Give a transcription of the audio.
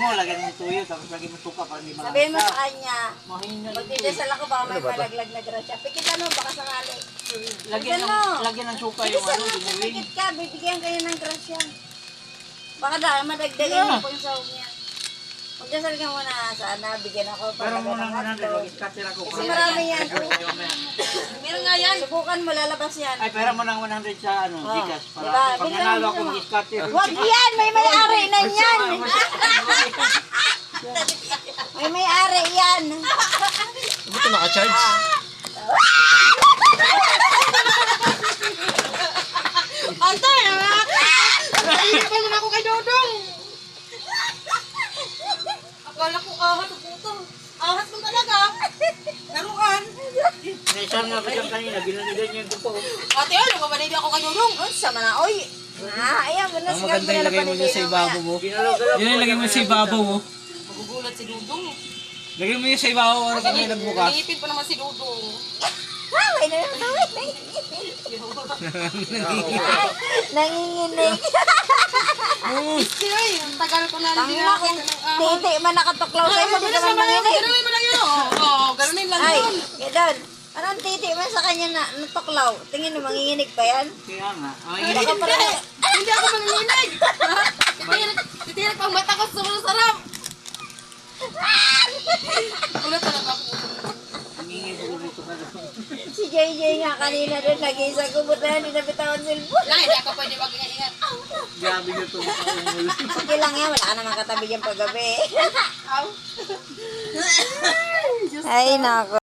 mo, lagyan mo tuyo, tapos lagyan mo suka para hindi malasa. Sabihin mo sa kanya, Mahina magdidesal ako baka may malaglag na grasya. Pikitan mo, baka sakali. Lagyan ng suka yung Pikitan ano, mo, ginawin. pikit ka, bibigyan kayo ng grasya. Baka dahil madagdagan mo po yung sahog niya. Magdasal ka muna, sana bigyan ako. Pero muna muna, mag-scatter ako. Kasi marami yan. Meron nga yan. Subukan mo, lalabas yan. Ay, pera mo ng 100 sa ano, Gcash. Para Diba? pag nanalo ako mag-scatter. Huwag yan! May may-ari na yan! May may-ari yan! Hindi ito naka-charge. Antay, naiiyak pa naman ako kay Dodong. Akala ko ahas ang puto. Ahas mo talaga. Naruan. Naisan nga ba siya kanina, ginanilan niya yung totoo. Ate, ano ba ba ako kay Dodong? Ang sama na, oy! Ayan, manas Ang maganda yung lagay mo dyan sa ibabaw mo. Ginalaw-galaw. Yan yung lagay mo sa ibabaw mo. Magugulat si Dodong. Lagay mo yun sa ibabaw ano kung may nagbukas. Nangipin pa naman si Dodong. Ay, nanginginig. Ay, ang tagal ko na hindi Tangina kung nakakita ng ahas. titi man nakatuklaw sa'yo, hindi ka man manginig. Ganunin mo lang yun. Oo, ganunin lang Ay, yun. Gedon, anong titi man sa kanya na natuklaw? Tingin mo, manginginig pa yan? Kaya nga. Ang Hindi, init. hindi ako manginginig. Titiyak pang mata ko sumusarap. Ulat talaga ako. Ang ingay ko dito ka daw. Si JJ nga kanina doon, nag-isa kumot na hindi nabitawan cellphone. Wala, hindi ako pwede mag-ingat. Grabe na ito. Sige lang yan, wala ka naman katabi dyan paggabi. Ay, nako.